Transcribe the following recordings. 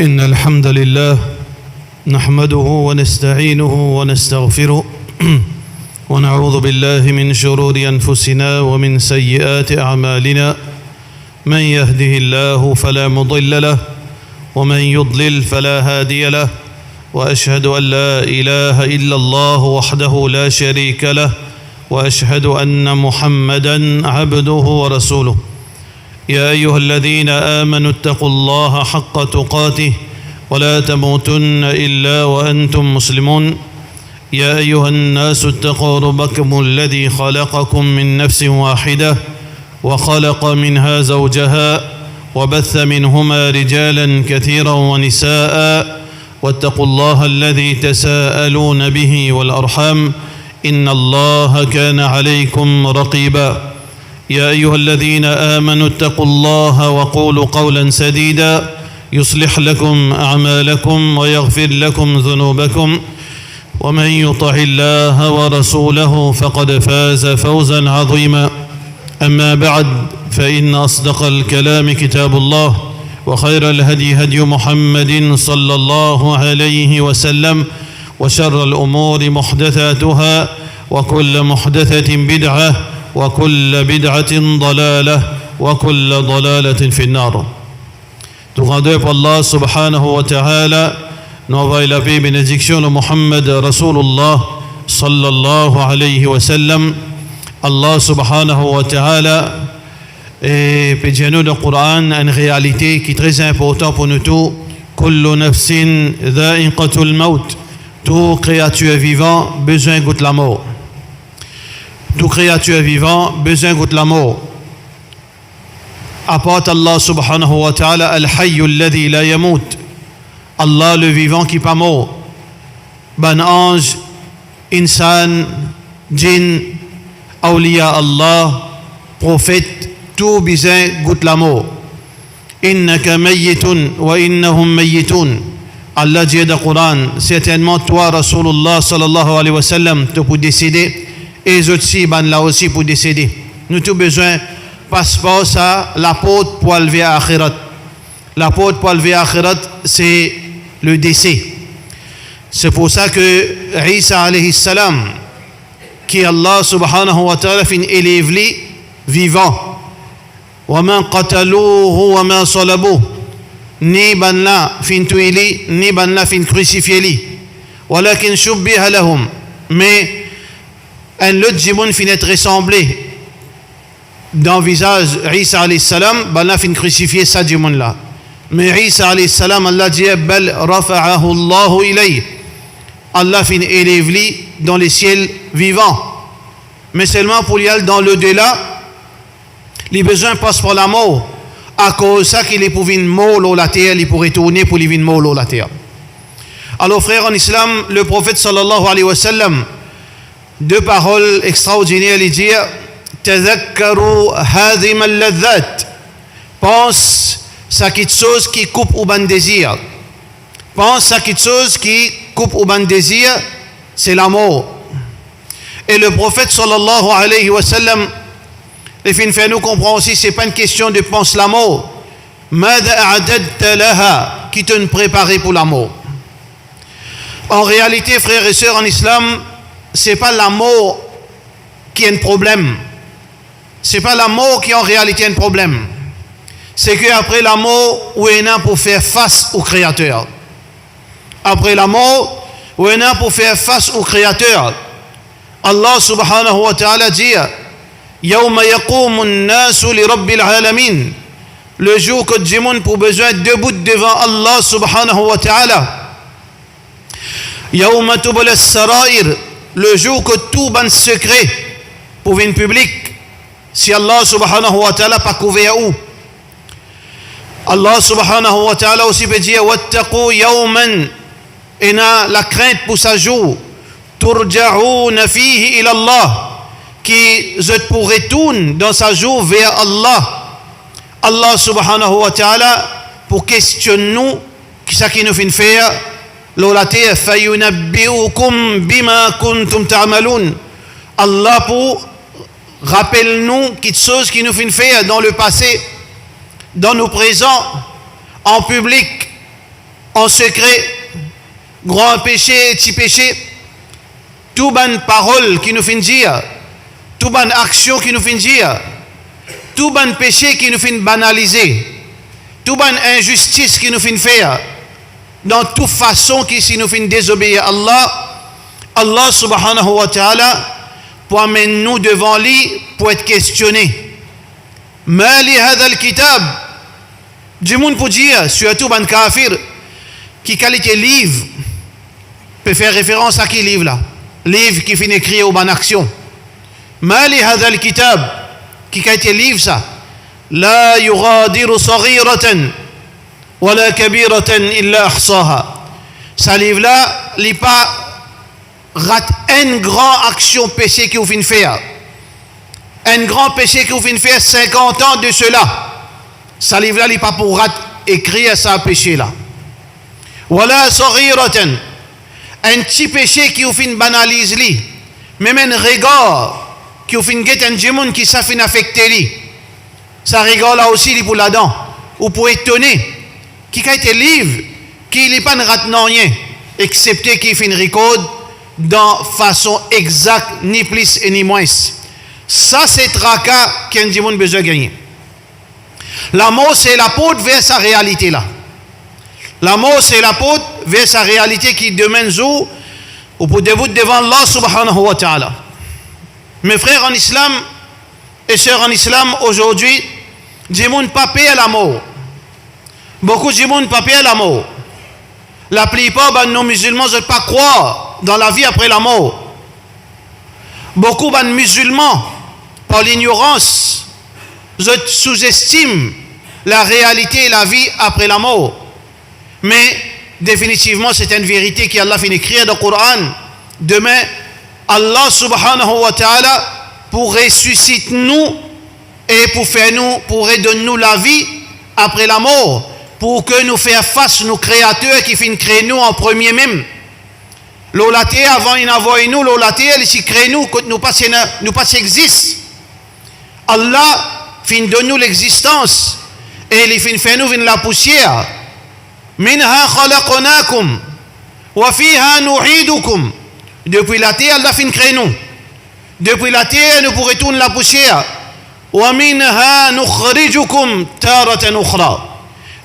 إن الحمد لله نحمده ونستعينه ونستغفره ونعوذ بالله من شرور أنفسنا ومن سيئات أعمالنا من يهده الله فلا مضل له ومن يضلل فلا هادي له وأشهد أن لا إله إلا الله وحده لا شريك له وأشهد أن محمدًا عبده ورسوله يا أيها الذين آمنوا اتقوا الله حق تقاته ولا تموتن إلا وأنتم مسلمون يا أيها الناس اتقوا ربكم الذي خلقكم من نفس واحدة وخلق منها زوجها وبث منهما رجالا كثيرا ونساء واتقوا الله الذي تساءلون به والأرحام إن الله كان عليكم رقيبا يا أيها الذين آمنوا اتقوا الله وقولوا قولا سديدا يصلح لكم أعمالكم ويغفر لكم ذنوبكم ومن يطع الله ورسوله فقد فاز فوزا عظيما أما بعد فإن أصدق الكلام كتاب الله وخير الهدي هدي محمد صلى الله عليه وسلم وشر الأمور محدثاتها وكل محدثة بدعة وكل بدعة ضلالة وكل ضلالة في النار. Tout grandeur pour Allah subhanahu wa ta'ala, nous envoie la paix et bénédiction de Muhammad Rasulullah sallallahu alayhi wa sallam. Allah subhanahu wa ta'ala et pédiano dans le Coran une réalité qui est très importante pour nous tous. Kullu nafsin dha'iqatul maut. Tout créature vivant besoin goûte la mort. Tout créature vivant besoin goûte la mort. Apporte Allah subhanahu wa ta'ala al-hayyu alladhi la yamut. Allah le vivant qui pas mort. Ban ange, insan, djinn, awliya Allah, prophète, tout besoin goûte la mort. Innaka mayyitun wa innahum mayyitun. Allah dit dans le Coran, certainement toi Rasulullah sallallahu alayhi wa sallam, tu peux décéder. Et les autres aussi, ben là aussi pour décéder. Nous avons besoin de passeport, ça, la porte pour lever à Akhirat. La porte pour lever à Akhirat, c'est le décès. C'est pour ça que Isa alayhi salam, qui Allah subhanahu wa ta'ala fin élève lui vivant. Wa man qataluhu wa man salabuhu. Ni ban la fin tuili, ni ban la fin crucifié li. Walakin shubbiha lahum. Mais un autre jimoun finit ressemblé dans le visage Isa alayhi salam, ben là fin crucifié ça jimoun là. Mais Isa alayhi salam, Allah dit bal rafa'ahu Allahu ilayhi. Allah fin élève lui dans les ciels vivants. Mais seulement pour y aller dans le delà, les besoins passent par la mort. À cause de ça qu'il est pour venir mort la terre, il pourrait tourner pour venir mort la terre. Alors frère en islam, le prophète sallallahu alayhi wa sallam, deux paroles extraordinaires, il dit tadhakkaru hadhim al-ladhat. Pense à quelque chose qui coupe au ban désir. Pense à quelque chose qui coupe au ban désir, c'est la mort. Et le prophète sallallahu alayhi wa sallam, il fait nous comprendre aussi, c'est pas une question de penser la mort. Madha a'dadta laha, qui te préparer pour la mort. En réalité, frères et sœurs en islam, c'est pas la mort qui est un problème. C'est pas la mort qui en réalité est un problème. C'est qu'après la mort, on est là pour faire face au Créateur. Après la mort, on est là pour faire face au Créateur. Allah subhanahu wa ta'ala dit Yawma yaqumu an-nasu li rabbil alamin. Le jour que du monde pour besoin debout devant Allah subhanahu wa ta'ala. Yawma tubla as-sarair. Le jour que tout ban secret pour une public, si Allah subhanahu wa ta'ala pas couvert où, Allah subhanahu wa ta'ala aussi peut dire wattaqu yawman, et la crainte pour ce jour, turja'una fihi ila Allah, qui je pourrais tourner dans ce jour vers Allah. Allah subhanahu wa ta'ala pour questionner nous qui ça qui nous fait faire l'olaté fayunabbiukum bima kuntum ta'malun. Allah pour rappelle-nous quelque chose qui nous fait faire dans le passé, dans nos présents, en public, en secret, grand péché, petit péché, tout bonne parole qui nous fait dire, tout bonne action qui nous fait dire, tout bon péché qui nous fait banaliser, tout bonne injustice qui nous fait faire, dans toute façon qui si nous fait désobéir à Allah, Allah subhanahu wa ta'ala pour amener nous devant lui pour être questionné. Mali hadal kitab, du monde pour dire, surtout ban kafir, qui qualité livre, peut faire référence à qui livre là? Livre qui finit écrit ou ban action. Mali hadal kitab, qui qualité livre ça? La yughadiru saghiratan wala kabiratan illa ahsaha. Ça livre là, il pas rate une grande action péché que vous venez faire. Un grand péché que vous venez faire 50 ans de cela. Ça livre là, il pas pour rate écrire ça péché là. Wala saghiratan. Un petit péché qui vous fait banalise li. Même un regard qui vous fait get un djimoun qui ça fait affecter li. Ça rigole là aussi li pour la dent. Ou pour étonner. Qui a été livre, qui n'est pas ne rate non rien. Excepté qui fait une record dans façon exacte, ni plus et ni moins. Ça, c'est tracas qu'un djimoun besoin de gagner. L'amour, c'est la porte vers sa réalité là. L'amour, c'est la porte vers sa réalité qui demande jour ou pour debout devant Allah subhanahu wa ta'ala. Mes frères en islam et sœurs en islam, aujourd'hui, djimoun pas payer l'amour. Beaucoup de djimoun pas payer l'amour. La plupart de nos musulmans ne pas croire dans la vie après la mort. Beaucoup de musulmans, par l'ignorance, sous-estiment la réalité et la vie après la mort. Mais définitivement, c'est une vérité qu'Allah fait écrire dans le Coran. Demain, Allah subhanahu wa ta'ala pour ressusciter nous et pour faire nous, pour redonner nous la vie après la mort, pour que nous fassions face nos créateurs qui finissent créer nous en premier même. L'olaté avant il envoie nous, l'olaté il s'y crée nous, quand nous pas existent. Allah fin donne nous l'existence et il fin fait nous vin la poussière. Minha khalaqnakum wa fiha nu'idukum. Depuis la terre Allah fin crée nous. Depuis la terre nous pourrons tourner la poussière. Wa minha nukhrijukum taratan ukhra.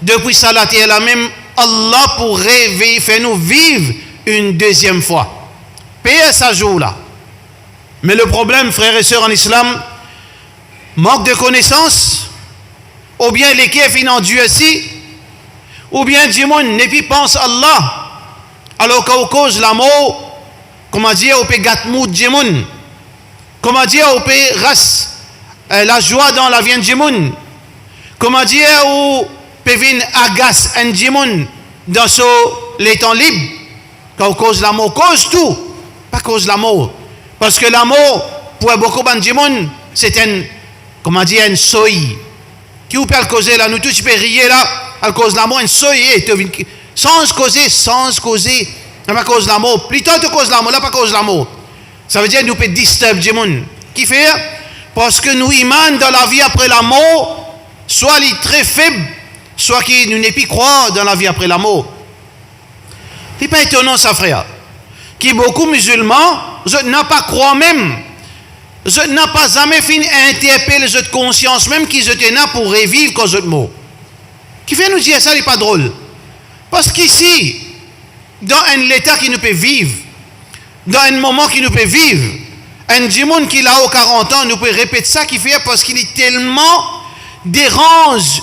Depuis ça la terre la même Allah pourrait faire nous vivre une deuxième fois. Payer ça jour là. Mais le problème, frères et sœurs en islam, manque de connaissances, ou bien les qui en Dieu aussi, ou bien Djimoun n'est plus pense Allah. Alors qu'au cause l'amour, comment dire, au peut gatmou Djimoun, comment dire, au peut race la joie dans la vie de Djimoun, comment dire, ou peut venir agace un Djimoun dans les temps libres. Quand cause l'amour, cause tout, pas cause l'amour. Parce que l'amour, pour beaucoup de gens, c'est un, comment dire, un soy. Qui vous peut le causer là, nous tous, tu peux rire là, à cause de l'amour, un soy, sans causer, pas cause l'amour. Plutôt que cause l'amour, là, pas cause l'amour. Ça veut dire que nous peut disturber les gens. Qui fait? Parce que nous imanons dans la vie après la mort, soit les très faibles, soit qui nous n'est plus croire dans la vie après la mort. C'est pas étonnant ça, frère. Qui beaucoup musulmans, je n'ai pas croire même. Je n'ai pas jamais fini interpeller cette conscience même qui étaient là pour revivre quand je mot. Qui fait nous dire ça, n'est pas drôle. Parce qu'ici, dans un état qui nous peut vivre, dans un moment qui nous peut vivre, un djimoun qui a 40 ans nous peut répéter ça qui fait parce qu'il est tellement dérange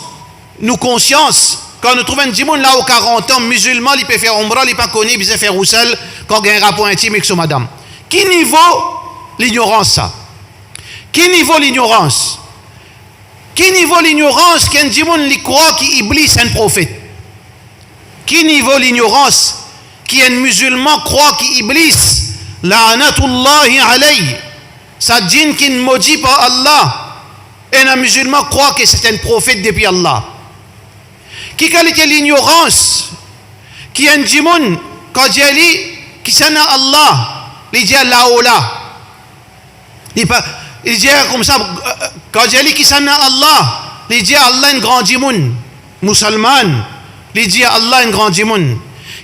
nos consciences. Quand nous trouvons un djimoun là aux 40 ans, musulman, il peut faire omra, il peut pas connaître, il peut faire roussel, quand il y a un rapport intime avec son madame. Qui niveau l'ignorance ça? Qui niveau l'ignorance? Qui niveau l'ignorance qu'un djimoun li croit qu'Iblis est un prophète? Qui niveau l'ignorance qu'un musulman croit qu'Iblis, la'anatullahi alayhi, ça djinn qui ne maudit par Allah, et un musulman croit que c'est un prophète depuis Allah. Qui qualité l'ignorance qui est un djimoun quand il dit qui s'en a Allah il dit là-haut il dit comme ça quand il dit qui s'en a Allah il dit Allah un grand djimoun musulman il dit Allah une grande djimoun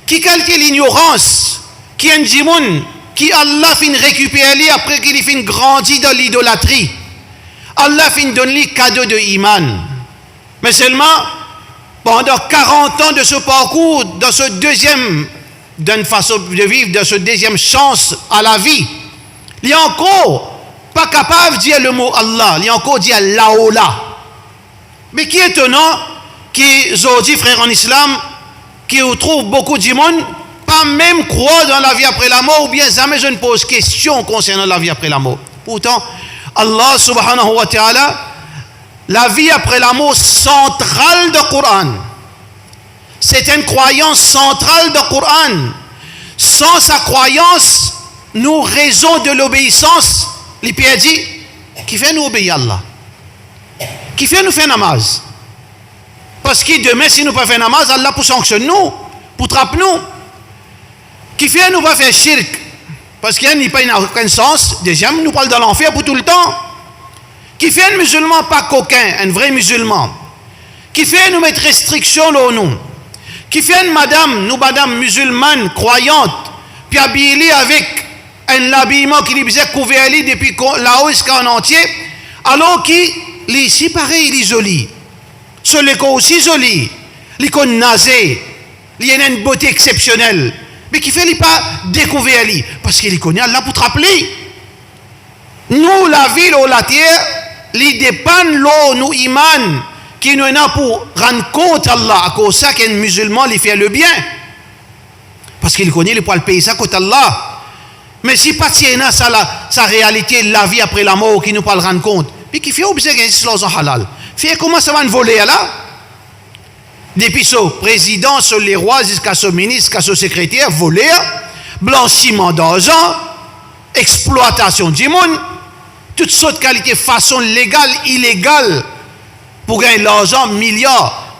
qui calque l'ignorance qui est un djimoun qui Allah fin récupérer après qu'il fin grandi dans l'idolâtrie. Allah fin donne lui cadeau de iman. Mais seulement pendant 40 ans de ce parcours, dans ce deuxième d'une façon de vivre, dans ce deuxième chance à la vie, il est encore pas capable de dire le mot Allah, il est encore dire Laola. Mais qui est étonnant, qui aujourd'hui frère en islam, qui trouve beaucoup de monde, pas même croire dans la vie après la mort, ou bien jamais je ne pose question concernant la vie après la mort. Pourtant, Allah subhanahu wa ta'ala, la vie après la mort centrale du Coran. C'est une croyance centrale du Coran. Sans sa croyance, nous raison de l'obéissance, les Père dit, qui fait nous obéir à Allah. Qui fait nous faire namaz. Parce que demain, si nous ne pas faire namaz, Allah pour sanctionner nous, pour trapper nous. Qui fait nous pas faire shirk. Parce qu'il n'y a pas aucun sens. Deuxième, nous parle de l'enfer pour tout le temps. Qui fait un musulman pas coquin, un vrai musulman. Qui fait nous mettre restriction au nous. Qui fait une madame musulmane, croyante, puis habillée avec un habillement qui lui faisait couvert depuis là-haut jusqu'en entier, alors qu'il est si pareil, il est joli. Ce l'école aussi joli. L'icône nasée. Il y a une beauté exceptionnelle. Mais qui fait il pas découvert lui. Parce qu'il connaît Allah pour te rappeler. Nous, la ville ou la terre, il dépend l'eau, nous iman, qui nous est pour rendre compte à Allah. À cause de ça qu'un musulman lui fait le bien. Parce qu'il connaît, il peut le payer ça contre Allah. Mais si pas tiens ça sa réalité, la vie après la mort, qui nous pas le rendre compte. Puis qui fait observer qu'il y a des halal. Fait comment ça va nous voler là? Depuis ce président, ce les rois, jusqu'à ce ministre, jusqu'à ce secrétaire, voler, blanchiment d'argent, exploitation du monde, toutes sortes de qualités, façon légale, illégale, pour gagner l'argent, milliards.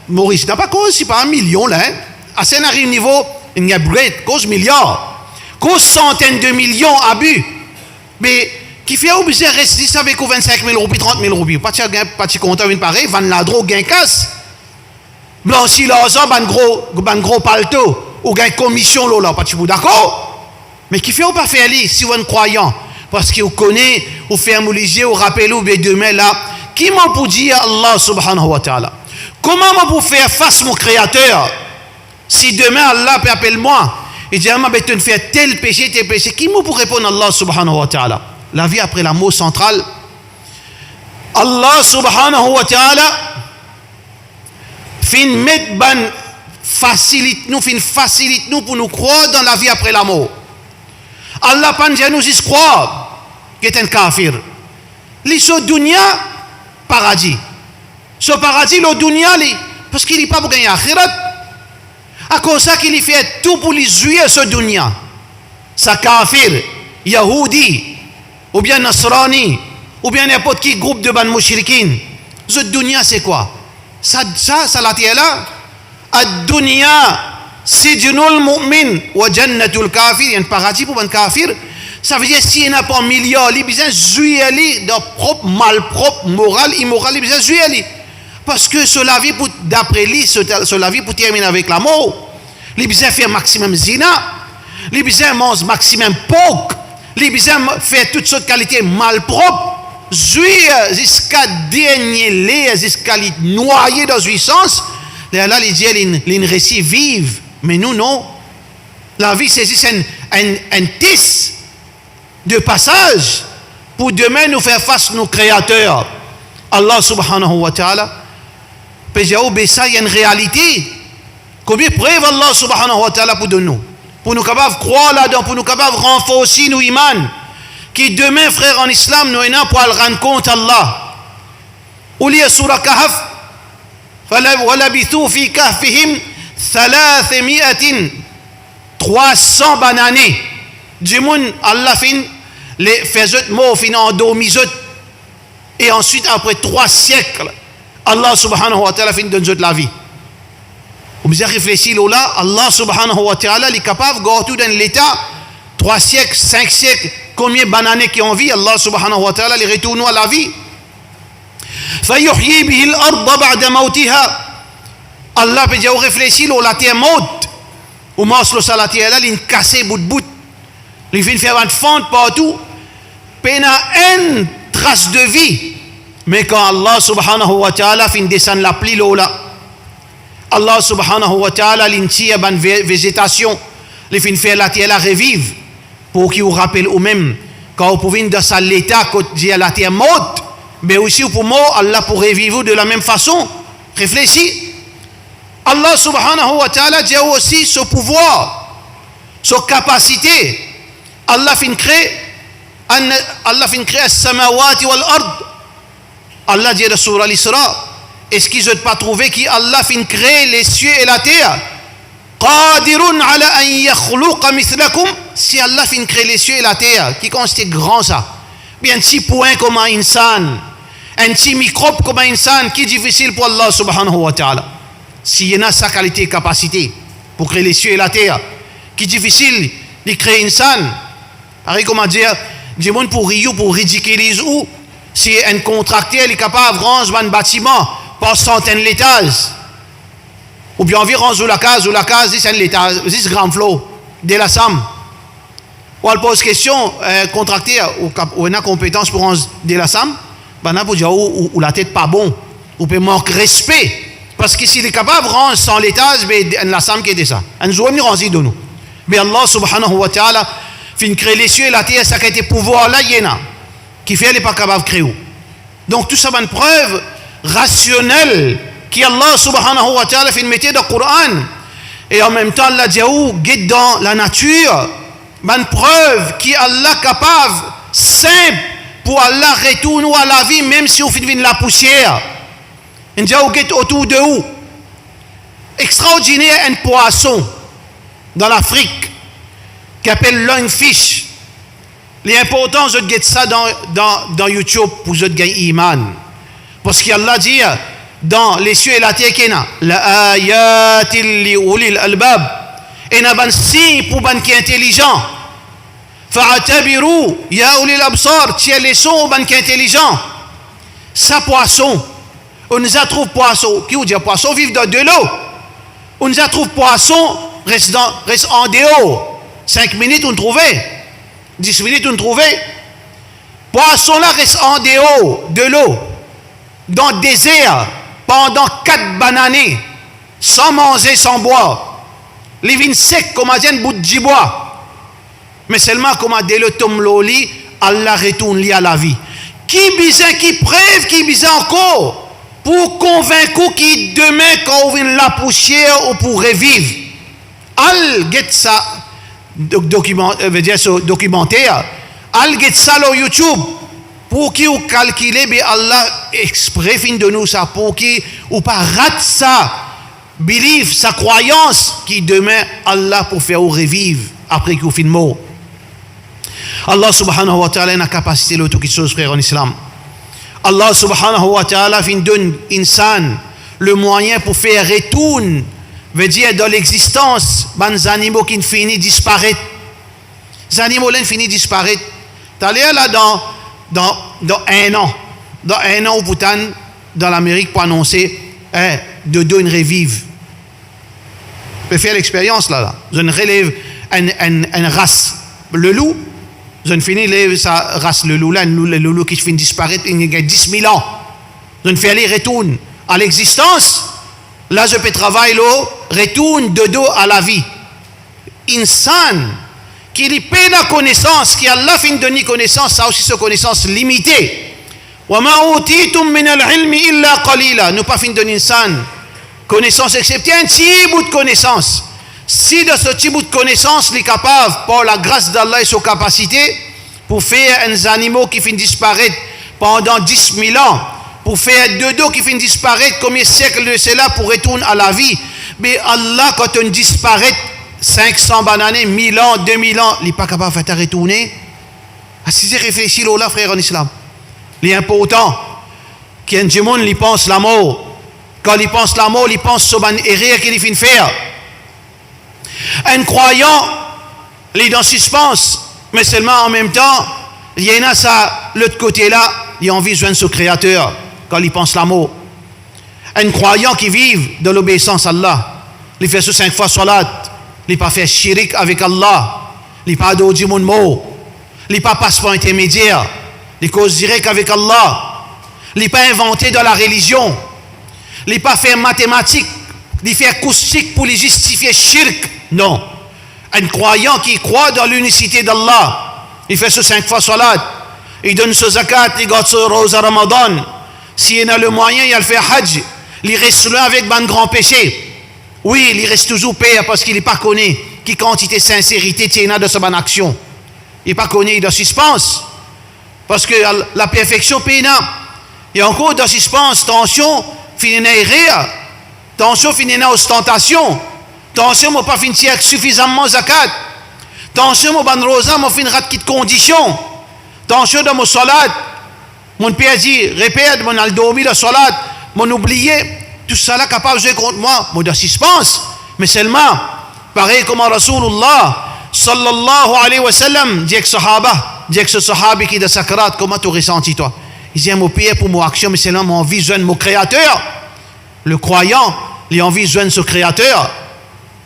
Maurice n'a pas cause, c'est pas un million là. Hein? À ce niveau, il y a cause milliards, cause centaines de millions abus. Mais qui fait obligé de rester avec 25 000 roupies, 30 000 roupies. Pas de compteur, une pareille, vendre la drogue, gain casse. Blanchir l'argent, ban gros palto, ou gain commission, là, pas de bout, d'accord? Mais qui fait ou pas faire lui, si vous êtes croyant? Parce qu'il connaît, ou fait un mouligier, ou rappelez-vous, bien demain là, qui m'a pour dire Allah subhanahu wa ta'ala? Comment m'a pour faire face mon créateur? Si demain Allah peut appeler moi, et dit, ah, tu fais tel péché, qui m'a pour répondre Allah subhanahu wa ta'ala? La vie après la mort centrale. Allah subhanahu wa ta'ala fin met ban facilite nous pour nous croire dans la vie après la mort. Allah pas nous y croire qu'il est un kafir. Li so dunya paradis. Ce paradis le dunya parce qu'il n'est pas pour gagner akhirat. À cause ça qu'il fait tout pour les jouer ce dunya. Ça kafir, yahudi ou bien nasrani ou bien n'importe qui groupe de ban mushrikin. Ce dunya c'est quoi? Ça la tient là. Ad-dunya sijnul mu'min wa jannatul kafir. Il y a un paradis pour un kafir. Ça veut dire s'il n'y a pas un milliard, il a besoin de jouer dans propre, malpropre, moral, immoral, il a besoin de jouer. Parce que cela vie pour, d'après lui, cela vie pour terminer avec la mort. Il a besoin de faire maximum zina. Il a besoin de manger maximum porc. Il a besoin de faire toutes sortes de qualités malpropres. Jouer jusqu'à dernier jusqu'à noyer dans jouissance. Là, il dit, il récit vive. Mais nous, non. La vie, c'est juste un tisse de passage pour demain nous faire face à nos créateurs. Allah subhanahu wa ta'ala. Mais ça, il y a une réalité. Combien preuve Allah subhanahu wa ta'ala pour nous? Pour nous capables de croire là-dedans, pour nous capables de renforcer nos iman. Qui demain, frère en islam, nous avons pour le rendre compte Allah. Ou liya surah Kahf. وَلَبِثُوا فِي كَهْفِهِمْ 300 bananées. Du monde, Allah fin les faisait morts, fin endormis. Et ensuite, après 3 siècles, Allah subhanahu wa ta'ala fin donne la vie. Vous avez réfléchi là, Allah subhanahu wa ta'ala est capable de garder dans l'état 3 siècles, 5 siècles, combien de bananées qui ont vie, Allah subhanahu wa ta'ala les retourne à la vie. فَيُحْيِي بِهِ الْأَرْضَ بَعْدَ مَوْتِهَا. Allah peut dire, réfléchir, la terre monte. Ou monstre, ça, la terre là, il casse bout de bout. Il vient faire une fente partout. Peine une trace de vie. Mais quand Allah subhanahu wa ta'ala fin descendre la pluie là, Allah subhanahu wa ta'ala l'intire ban végétation, il fin faire la terre la revive pour qu'il vous rappelle ou même quand vous pouvez dans ça l'état quand la terre morte, mais aussi pour mort Allah pour revivre de la même façon. Réfléchis. Allah subhanahu wa ta'ala dit aussi ce pouvoir, sa capacité. Allah fin créer as-samawati wal ard. Allah dit dans surah al-Isra, est-ce qu'ils n'ont pas trouvé qu'Allah fin créer les cieux et la terre? Qadirun ala an yakhluqa mithlakum. Si Allah fin créer les cieux et la terre, qui consiste grand ça? Bien un petit point comme un insan, un petit microbe comme un insan, qui est difficile pour Allah subhanahu wa ta'ala. S'il y en a sa qualité et capacité pour créer les cieux et la terre, qui est difficile de créer insan. Pareil comment dire, du monde pour rire, pour ridiculiser ou si un contracteur est capable de ranger un bâtiment par centaines d'étages, ou bien environ la case, c'est un étage, 10 grands flots, de la somme. Ou elle pose question, contracteur, ou une compétence pour ranger de la somme, ben là, pour dire, ou la tête pas bon, ou peut manquer respect, parce que s'il est capable de ranger 100 étages, ben la somme qui est de ça. On ne doit pas ranger de nous. Mais Allah subhanahu wa ta'ala, fin créer les cieux et la terre, ça qui a été pouvoir là, il y en a. Qui fait, elle n'est pas capable de créer. Donc, tout ça, c'est une preuve rationnelle qui Allah subhanahu wa ta'ala fait mettre dans le Coran. Et en même temps, Allah dit, guide dans la nature, une preuve qui Allah capable, simple, pour Allah retourner à la vie, même si on fait la poussière. Il dit, guide autour de où? Extraordinaire, un poisson dans l'Afrique qui appelle lungfish. L'important, je get ça dans YouTube pour je gagner iman. Parce qu'Allah dit dans les cieux et la terre qu'il y a la ayatil li ulil albab. Et il y a un signe pour ban qui est intelligent. Fa'atabiru ya ulil absar. Tiens les sons au ban qui est intelligent. Ça poisson. On nous a trouvé poisson. Qui vous dit poisson vivent dans de l'eau. On nous a trouvé poisson reste en dehors. 5 minutes on trouvait. 10 minutes, on trouvait. Poisson là reste en dehors de l'eau, dans le désert, pendant 4 bananes, sans manger, sans boire. Les vins secs, comme un bout de bois. Mais seulement comme dès le tom loli, Allah retourne li à la vie. Qui bizarre, qui preuve, qui bizarre encore, pour convaincre qui demain, quand on vient la poussière, ou pour revivre. Al get ça. Documentaire, al get ça sur YouTube pour qui ou calculer, mais Allah exprès fin de nous ça pour qui ou pas rate ça, believe sa croyance qui demain Allah pour faire ou revivre après qu'il fin mort. Allah subhanahu wa ta'ala a la capacité de toute chose frère en islam. Allah subhanahu wa ta'ala fin donne insan le moyen pour faire retourner veut dire dans l'existence, les animaux qui finissent disparaître. Les animaux qui finissent disparaître. Tu allais là dans 1 an. Dans 1 an, au Bhoutan, dans l'Amérique, pour annoncer de deux une revive. Je peux faire l'expérience là. Je ne relève une race. Le loup, je ne finis sa race, le loup là, le loup qui finit disparaître, il y a 10 000 ans. Je ne fais aller retourner à l'existence. Là, je peux travailler, retourne de dos à la vie. Insan, qui lui paie la connaissance, qui Allah fin de donner connaissance, ça aussi cette connaissance limitée. Wa ma utitum min al-ilmi illa qalila. Nous pas fin de donner insan connaissance excepté un petit bout de connaissance. Si de ce petit bout de connaissance, il est capable, par la grâce d'Allah et sa capacité, pour faire des animaux qui finissent disparaître pendant 10 000 ans, pour faire deux dos qui finissent disparaître, combien de siècles de cela pour retourner à la vie. Mais Allah, quand on disparaît, 500 bananes, 1000 ans, 2000 ans, il n'est pas capable de faire retourner. Si c'est réfléchi là, frère en islam. Il est important qu'il y ait un monde qui pense la mort. Quand il pense la mort, il pense sur une erreur qu'il finit de faire. Un croyant, il est dans suspense, mais seulement en même temps, il y en a ça, l'autre côté là, il a envie de joindre son créateur quand il pense la mort. Un croyant qui vit de l'obéissance à Allah, il fait 5 fois salat, il pas fait shirik avec Allah, il pas adoré mon mot, il pas passe par intermédiaire, il cause direct avec Allah, il pas inventé dans la religion, il pas fait mathématiques, il fait acoustique pour les justifier shirk. Non. Un croyant qui croit dans l'unicité d'Allah, il fait 5 fois salat, il donne ce zakat, il garde ce rose à Ramadan. S'il a le moyen, il fait hajj. Il reste là avec un grand péché. Oui, il reste toujours père parce qu'il n'est pas connu qui quantité de sincérité il y a de sa bonne action. Il n'est pas connu de suspense. Parce que la perfection péna. Il y a encore de suspense, tension, finir rire. Tension, finir ostentation. Tension, moi pas finir suffisamment zakat. Tension, moi ban rosa, moi finir de conditions. Tension, dans mon salat. Mon père dit, répète, mon al-dormi la salat. Mon oublié, tout ça là capable de jouer contre moi, moi de suspense, mais seulement, pareil comme Rasulullah sallallahu alayhi wa sallam dit que sahaba, dit que ce sahabi qui est de sakrat, comment tu ressenti toi? Il dit, mon père pour mon action, mais seulement mon envie de joindre mon créateur. Le croyant, il a envie de joindre ce créateur.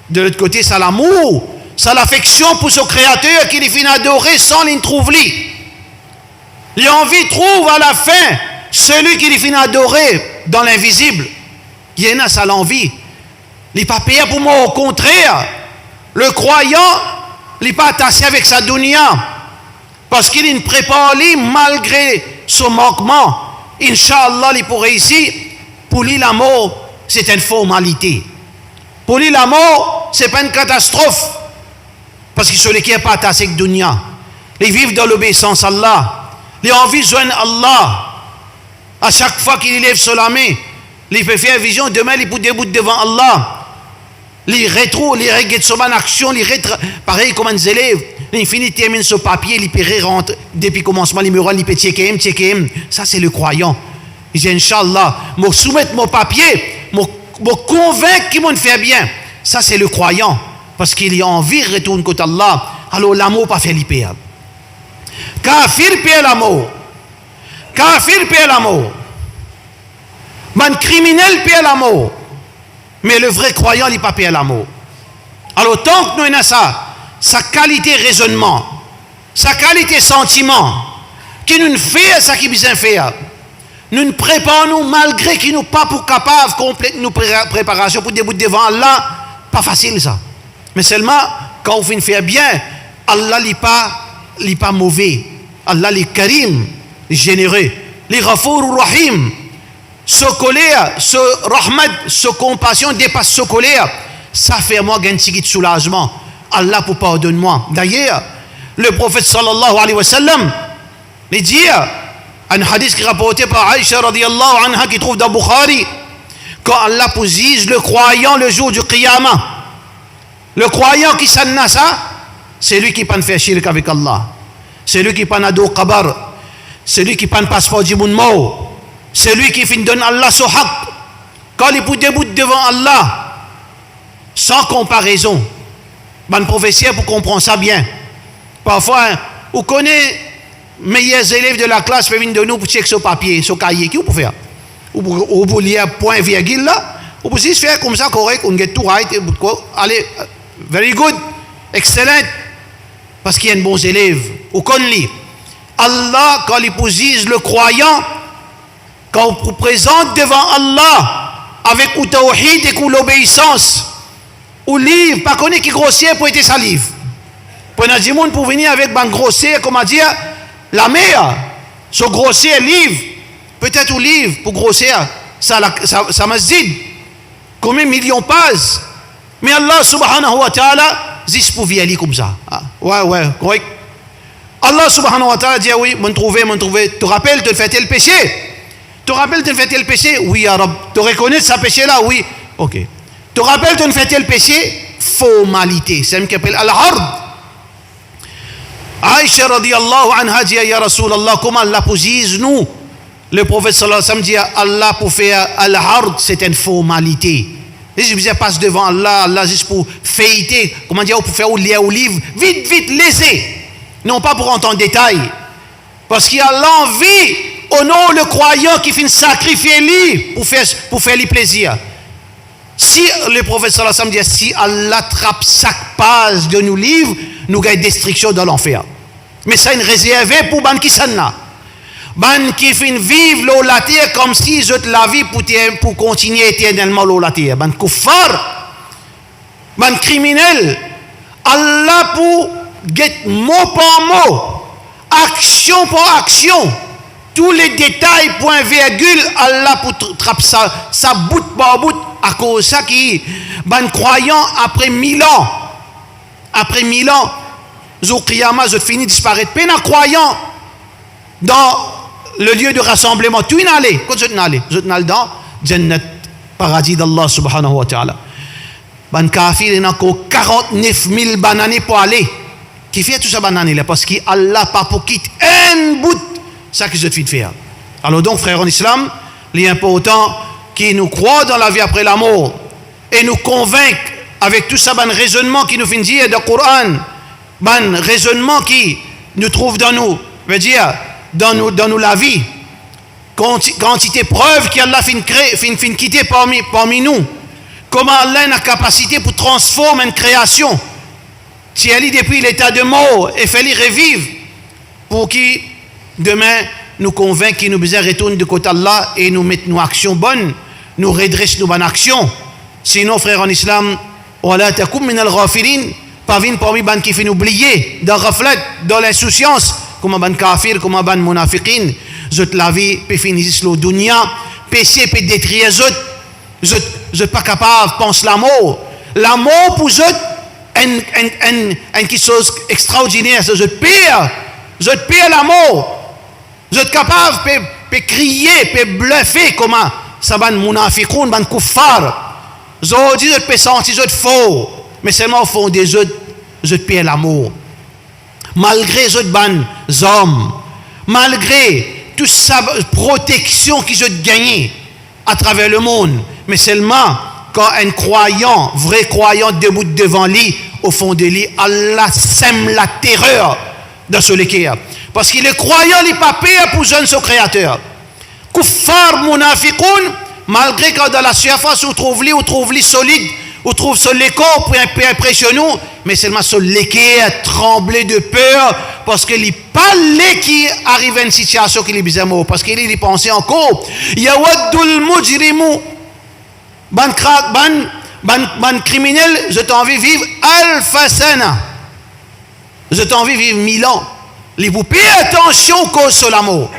De l'autre côté, c'est l'amour, c'est l'affection pour ce créateur qu'il finit adorer sans l'in trouve-li. Il a envie de trouver à la fin celui qui finit adorer dans l'invisible. Il y en a ça l'envie. Il n'est pas payé pour moi, au contraire. Le croyant, il n'est pas attaché avec sa dunya. Parce qu'il ne prépare lui malgré son manquement. Inch'Allah, il pourrait ici. Pour lui, la mort, c'est une formalité. Pour lui, la mort, ce n'est pas une catastrophe. Parce que celui qui n'est pas attaché avec dunya, il vit dans l'obéissance à Allah. Il a envie de joindre Allah. À chaque fois qu'il lève sur la main, il peut faire vision, demain il peut debout devant Allah. Il retrouve, il regarde son action, pareil comme un élève, il finit termine ce papier, il peut rentrer depuis le commencement, il me rend, il peut checker. Ça c'est le croyant. Il dit, Inch'Allah, je soumettre mon papier, je convaincre qu'il me fait bien. Ça c'est le croyant. Parce qu'il a envie de retourner côté Allah. Alors l'amour pas fait l'hyper. Kafir paie l'amour. Kafir paie l'amour. Man criminel paie l'amour. Mais le vrai croyant, il pas paie l'amour. Alors tant que nous avons ça, sa qualité raisonnement, sa qualité sentiment, qui nous fait ça qui besoin faire, nous nous préparons malgré qu'il nous pas pour capable complète nos préparation pour débouter devant Allah, pas facile ça. Mais seulement quand on fait faire bien, Allah n'est pas mauvais. Allah est karim, généreux, les Ghafour Rahim, ce colère, ce rahmat, ce compassion dépasse ce colère, ça fait moi un petit soulagement. Allah pour pardonner moi. D'ailleurs, le prophète sallallahu alayhi wa sallam, il dit, un hadith qui est rapporté par Aïcha radiyallahu anha qui trouve dans Bukhari, quand Allah posise le croyant le jour du Qiyamah, le croyant qui s'en ça, c'est lui qui ne fait shirk avec Allah. C'est lui qui pas ado qabar, c'est lui qui pas passeport du monde mort, c'est lui qui fin donne Allah son haq. Quand il peut débouter devant Allah, sans comparaison, ban professeur pour comprendre ça bien. Parfois, vous connaissez meilleurs élèves de la classe peuvent venir de nous pour checker ce papier, ce cahier, qui vous pouvez faire? Ou pour lire point virgule là, ou pour juste faire comme ça correct, on get tout right, allez, very good, excellent. Parce qu'il y a de bons élèves. Ou qu'on lit. Allah, quand il posise le croyant, quand on vous présente devant Allah, avec ou tawhid et ou l'obéissance, ou livre, pas connaître qui grossier pour être sa livre. Pour nous monde pour venir avec un grossier, comment dire, la mère, ce grossier livre, peut-être ou livre pour grossier, ça masjid, combien de millions pages. Mais Allah subhanahu wa ta'ala, zis pour vivre comme ça. Ah, ouais, correct. Allah subhanahu wa ta'ala dit, oui, m'en trouver. Tu rappelles, tu fais tel péché? Tu rappelles, tu fais tel péché? Oui, ya Rab. Tu reconnais ce péché-là? Oui. Ok. Tu rappelles, tu fais tel péché? Formalité. C'est ce qu'on appelle al-hard. Aïcha radiyallahu anha dit, ya Rasulallah, comment Allah posise nous? Le prophète sallallahu alayhi wa sallam dit, Allah pour faire al-hard, c'est une formalité. Et je vous passe devant Allah, Allah juste pour feuilleter, comment dire, pour faire ou lire au livre, vite, laissez. Non pas pour entendre détail. Parce qu'il a l'envie au nom le croyant qui finit sacrifier lui pour faire lui plaisir. Si le prophète sallallahu alayhi wa sallam dit si Allah trappe chaque page de nos livres, nous gagnons destruction dans l'enfer. Mais ça, une réservé pour ban qui s'en a. Ban qui fin vivre la terre comme si je la vie pour continuer éternellement la terre. Ban kuffar, ban criminel. Allah pour get mot par mot, action par action, tous les détails, point virgule, Allah pour trappe ça bout par bout, à cause de ça qui, ban croyant après 1000 ans, Zou Qiyamah, je finis disparaître. Peine à croyant dans le lieu de rassemblement. Tu es allé. Quand je suis allé dans Jannat, paradis d'Allah subhanahu wa ta'ala. Ban kafir, il y a encore 49 000 bananes pour aller. Qui fait tout ça banane là? Parce qu'Allah pas pour quitter un bout. Ça que je te faire. Alors donc, frères en islam, l'important qui nous croit dans la vie après la mort et nous convainc avec tout ça, ban raisonnement qui nous fait dire dans le Coran, ban raisonnement qui nous trouve dans nous, veut dire dans nous la vie, quantité preuve qu'Allah fin quitter parmi nous, comment Allah a la capacité pour transformer une création, si elle est depuis l'état de mort et fait les revivre, pour qui demain nous convainc qu'il nous besoin retourner de côté Allah et nous mettre nos actions bonnes, nous redresse nos bonnes actions. Sinon, frères en islam, wala takum min al-ghafilin, pas vin parmi ban qui fait oublier, dans reflet, dans l'insouciance, comme ban kafir, comme ban munafiqin, zot la vie, peut finir sur le dunya, péché peut détruire zot pas capable, pense la mort pour zot, une chose extraordinaire, zot pire la mort, zot capable, peut crier, peut bluffer, comment, ça ban munafiqun, ban kuffar, zot dit, zot peut sentir, zot faux, mais seulement au fond des autres, je perds l'amour. Malgré les autres ban hommes, malgré toute sa protection qu'ils ont gagnée à travers le monde, mais seulement quand un croyant, vrai croyant, debout devant lui, au fond de lui, Allah sème la terreur dans ce l'équerre. Parce que le croyant n'est pas payé pour jeune son créateur. Kuffar munafiqun, malgré quand dans la surface on trouve lui solide, on trouve sur l'écorce pour impressionner nous, mais seulement sur l'équerre trembler de peur, parce qu'il n'est pas là qui arrive à une situation qui est bizarre, parce qu'il y pensé encore. Yawaddul mujrimu, ban criminel, je t'en envie vivre alfasana, je t'en envie vivre 1000 ans. Les vous payez attention cause sur l'amour.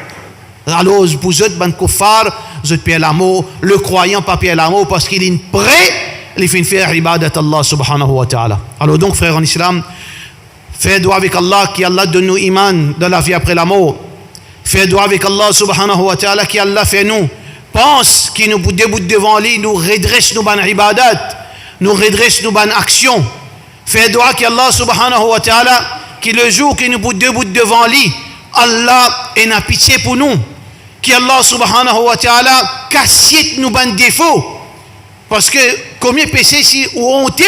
Alors vous êtes ban kuffar, vous êtes payé l'amour, le croyant pas payé l'amour parce qu'il est prêt. Les fin faire ibadat Allah subhanahu wa ta'ala. Alors donc, frères en islam, fais doigt avec Allah qui Allah donne nous iman dans la vie après la mort. Fais doigt avec Allah subhanahu wa ta'ala qui Allah fait nous. Pense qui nous debout devant lui, nous redresse nos ban ibadat, nous redresse nos ban actions. Fais doigt qui Allah subhanahu wa ta'ala qui le jour qui nous debout devant lui, Allah a pitié pour nous. Qui Allah subhanahu wa ta'ala cassiette nos ban défauts. Parce que combien de péchés si vous honte,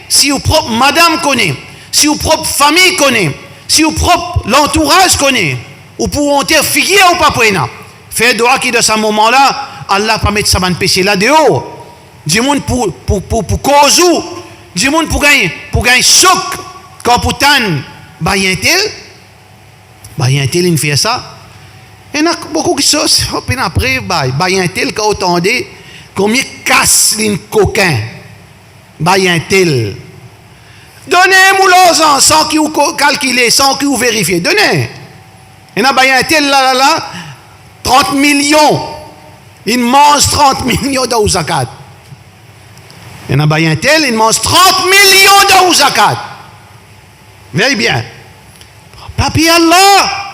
si vous propre madame connaît, si vous propre famille connaît, si vous propre l'entourage connaît, ou pour honte figuer ou pas prena. Fait doa qui de ce moment-là, Allah pas mettre ça ban péché là dehors. Du monde pour cause ou, du monde pour gagner choc quand pour tan bayentel il fait ça. Il y a beaucoup de choses après bayentel quand entendez combien casse les coquins, bayentel. Donnez-moi l'argent sans qu'il vous calculer, sans qu'il vous vérifier. Donnez. Il y a bayentel là, 30 millions. Il mange 30 millions de zakat. Il y a bayentel, il mange 30 millions de zakat. Veillez bien. Papi Allah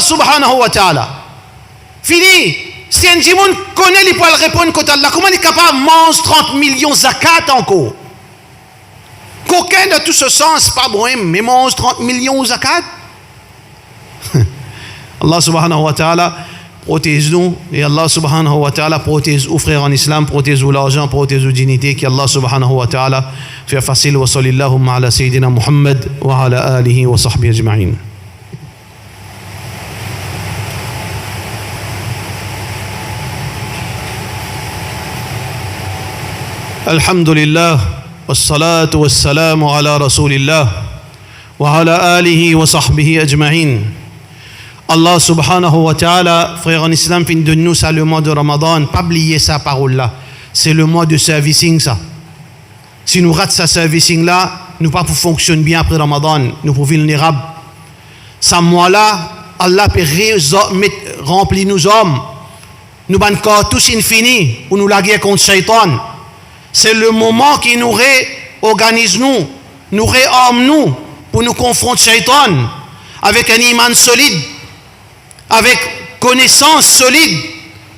subhanahu wa ta'ala. Fini. Si un djimoun connaît, il peut répondre contre Allah. Comment il est capable de manger 30 millions de zakat encore? Qu'aucun de tout ce sens, pas bon, mais mange 30 millions de zakat? Allah subhanahu wa ta'ala protège-nous et Allah subhanahu wa ta'ala protège aux frères en islam, protège l'argent, protège la dignité, qu'Allah subhanahu wa ta'ala fait facile. Wa sallallahu ala sayyidina Muhammad wa ala alihi wa sahbihi ajma'in. Alhamdulillah, wassalatu wassalamu ala rasulillah, wa ala alihi wa sahbihi ajma'in. Allah subhanahu wa ta'ala, frère en islam, fin de nous, ça le mois de Ramadan, pas oublier sa parole là. C'est le mois de servicing ça. Si nous ratons ce servicing là, nous pas pour fonctionner bien après Ramadan, nous pour vulnérables. Ce mois là, Allah peut remplir nos hommes. Nous ban corps tous infini pour nous la guerre contre Shaitan. C'est le moment qui nous réorganise nous réarme nous pour nous confronter Shaitan avec un iman solide, avec connaissance solide,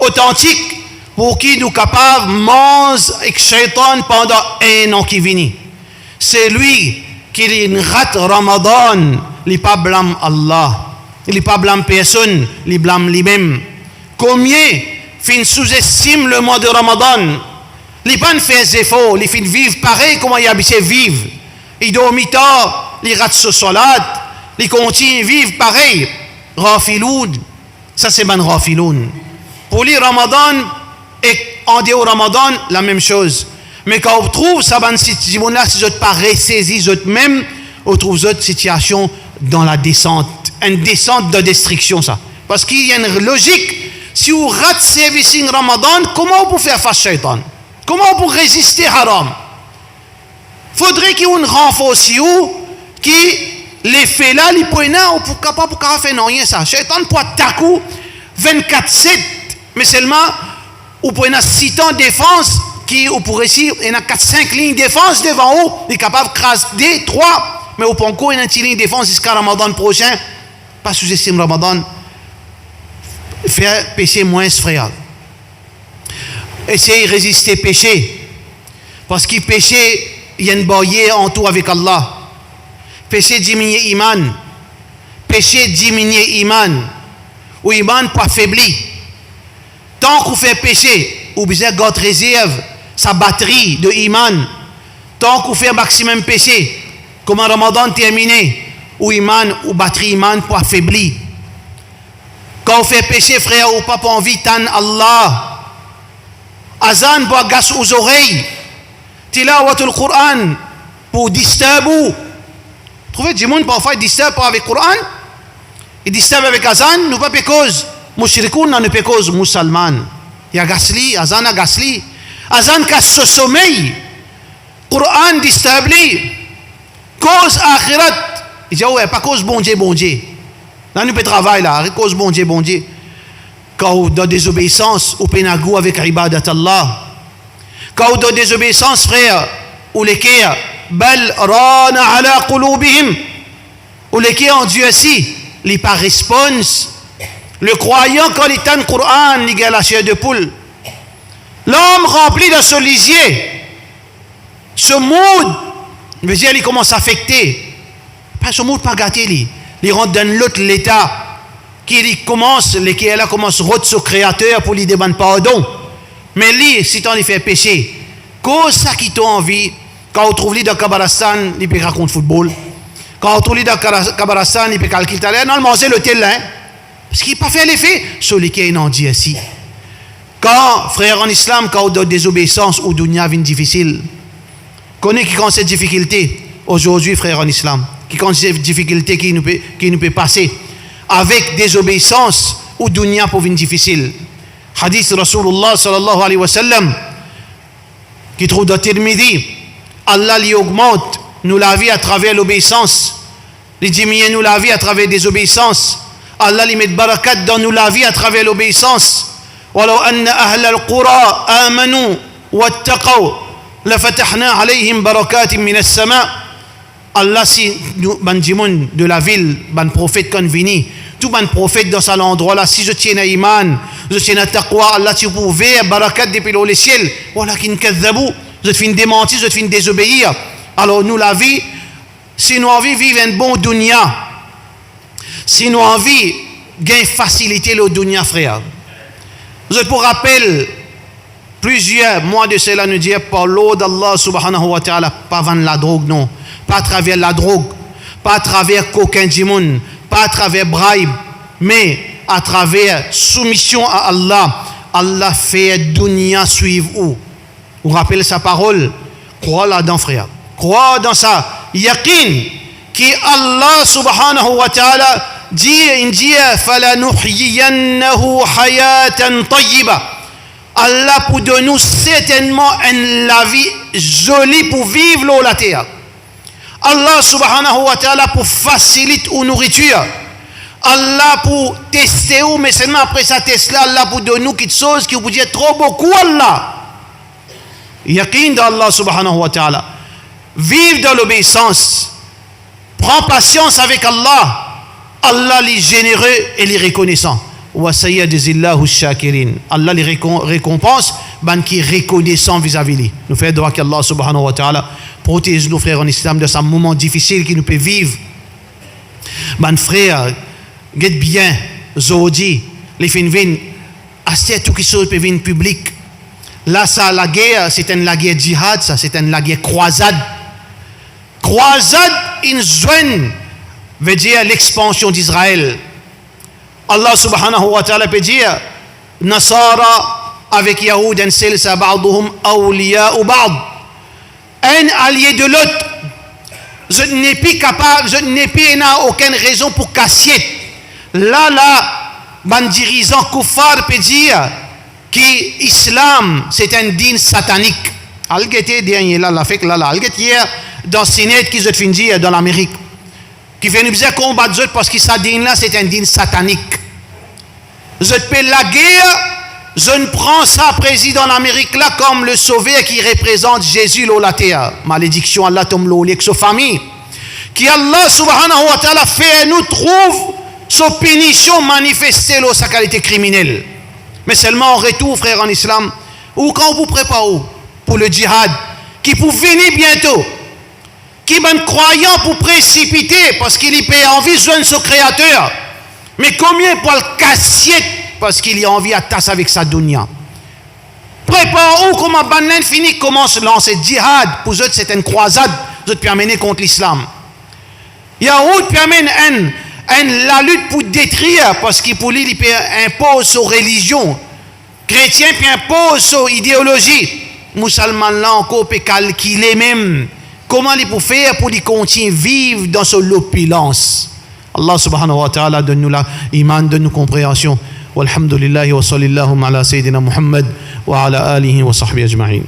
authentique, pour qui nous capables de manger avec Shaitan pendant un an qui vient. C'est lui qui rate Ramadan, il pas blâme Allah, il pas blâme personne, il blâme lui-même. Combien fin sous-estime le mois de Ramadan? Il pas fait des efforts, il fin vivre pareil comment il habité vivre. Il dormit tard, il rate ce salat, il continue vivre pareil. Rafiloun, ça c'est ban Rafiloun. Pour les Ramadan et en dehors Ramadan, la même chose. Mais quand on trouve ça, si vous n'êtes pas ressaisi même, on trouve cette situation dans la descente, une descente de destruction ça. Parce qu'il y a une logique. Si vous ratez servicing Ramadan, comment vous pouvez faire face à Shaitan? Comment vous pouvez résister à haram? Faudrait qu'il y ait un renforce qui les fait là, les points là, pour capable pour faire non rien ça. Shaitan pour attaquer 24/7, mais seulement ou pour une 6 ans de défense qui ou pour réussir, il y a 4-5 lignes de défense devant vous, il est capable de craser 3, mais au point encore il y a une ligne de défense jusqu'à Ramadan prochain. Pas sous-estime Ramadan. Faire péché moins frère. Essayez de résister péché. Parce que péché, il y a une barrière en tout avec Allah. Péché diminue iman. Péché diminue iman. Ou iman pas affaibli. Tant qu'on fait péché, ou besoin de réserve sa batterie de iman. Tant qu'on fait maximum péché, comme un Ramadan terminé, ou iman, ou batterie iman pas affaibli. Quand on fait péché, frère, ou pas envie tan Allah. Azan pour gaz aux oreilles. Tilawatul Quran pour disturber. Trouvez du monde parfois disturbe avec le Quran. Il disturbe avec Azan, nous pas cause. Mushrikoun n'a pas cause musulman. Il y a gasli, Azan a gasli. Azan casse ce sommeil. Quran disturbe lui. Cause akhirat. Il dit ouais, pas cause bon Dieu. Là, nous peut travailler là, cause bon Dieu. Quand on donne désobéissance, on peut nagou avec ibadat Allah. Quand on donne désobéissance, frère, ou les qui bal rana ala qulubihim, ou les qui en Dieu aussi, les par réponse. Le croyant, quand il tient le Coran, il a la chair de poule. L'homme rempli de ce lisier, ce mood, il commence à affecter. Pas ce mood, pas gâté, lui. Il rentre dans l'autre l'état qui commence, qui là commence à rôder ce créateur pour lui demander pardon. Mais lui, si tu en fait péché, cause ça qui t'a envie, quand on trouve lui dans Kabarastan, il peut raconter football. Quand on trouve lui dans Kabarastan, il peut calculer talent. Normalement, c'est le tel, hein. Parce qu'il n'a pas fait l'effet. Celui qui est non dit ici. Quand, frère en islam, quand on a désobéissance ou dunya vient difficile, connaît qui quand cette difficulté, aujourd'hui, frère en islam, qui quand cette difficulté qui nous peut passer, avec désobéissance ou dunya pour venir difficile. Hadith Rasulullah sallallahu alayhi wa sallam, qui trouve dans Tirmidhi, Allah lui augmente nous la vie à travers l'obéissance, lui diminue nous la vie à travers des obéissances. Allah lui met barakat dans nous la vie à travers l'obéissance. ولو أن أهل القرى آمنوا واتقوا لفتحنا عليهم بركات من السماء. Allah si nous ban de la ville, ban prophète quand vini, tout ban prophète dans cet endroit là, si je tiens à iman, je tiens à taqwa, Allah tu pouvais barakat depuis le ciel. Walakin kadhabou, je te fin démentir, je te fin désobéir. Alors nous la vie, si nous envie vivre un bon dunya, si nous envie gagner facilité le dunya, frère. Je pour rappel, plusieurs mois de cela nous dit par l'eau d'Allah subhanahu wa ta'ala, pas vendre la drogue, non. Pas à travers la drogue, pas à travers coquin du monde, pas à travers bribe, mais à travers soumission à Allah. Allah fait dunya suivre où? Ou rappelle sa parole. Crois là-dedans, frère. Crois dans ça. Yaqin. Qui Allah subhanahu wa ta'ala dit فَلَنُحْيِيَنَّهُ حَيَاةً طَيِّبَةً. Allah pour donner nous certainement la vie jolie pour vivre là la terre. Allah subhanahu wa ta'ala pour faciliter la nourriture. Allah pour tester ou, mais seulement après ça tester là, Allah pour donner nous quelque chose qui vous dit trop beaucoup Allah. Yaqin d'Allah subhanahu wa ta'ala. Vive dans l'obéissance. Prends patience avec Allah. Allah les généreux et les reconnaissants. Wa sayyadizillahu shakirin. Allah les récompense, ban qui reconnaissant vis-à-vis lui. Nous faisons droit qu'Allah subhanahu wa ta'ala protège nos frères en islam de ce moment difficile qui nous peut vivre. Ban frère, get bien, zodi, les fins vin, assez tout qui chose peut venir public. Là, ça, la guerre, c'est la guerre djihad, ça, c'est la guerre croisade. Croisade in zone veut dire l'expansion d'Israël. Allah subhanahu wa ta'ala peut dire Nasara avec Yahoud en selsa ba'duhum awliya ou ba'd. Un allié de l'autre. Je n'ai plus capable, je n'ai plus aucune raison pour casser. Là, ban dirigeant kuffar peut dire que l'islam c'est un dîne satanique. Al-Gete dernier là, la fait là, Al-Gete hier dans Sénat qui se finit dans l'Amérique. Qui fait nous dire combattre parce que ça dîne là c'est un dîne satanique. Je paie la guerre, je ne prends ça président d'Amérique là comme le sauveur qui représente Jésus la terre. Malédiction Allah tombe l'olique sa famille. Qui Allah subhanahu wa ta'ala fait nous trouve sa pénition manifestée sa qualité criminelle. Mais seulement en retour frère en islam ou quand vous préparez pour le djihad qui pour venir bientôt. Qui est croyant pour précipiter parce qu'il y a envie de joindre son créateur. Mais combien pour le casser parce qu'il y a envie de tasser avec sa dunya. Prépare-vous comment Banan finit commence à lancer djihad pour eux c'est une croisade vous peut amener contre l'islam. Yahoud peut amener la lutte pour détruire parce qu'il pour lui il peut imposer sa religion. Chrétien peut imposer sa idéologie. Musulman là encore peut calculer même. Comment il peut faire pour continuer à vivre dans son opulence. Allah subhanahu wa ta'ala donne-nous la iman, donne-nous compréhension. Walhamdulillahi wa sallallahu ala sayyidina Muhammad wa ala alihi wa sahbihi ajma'in.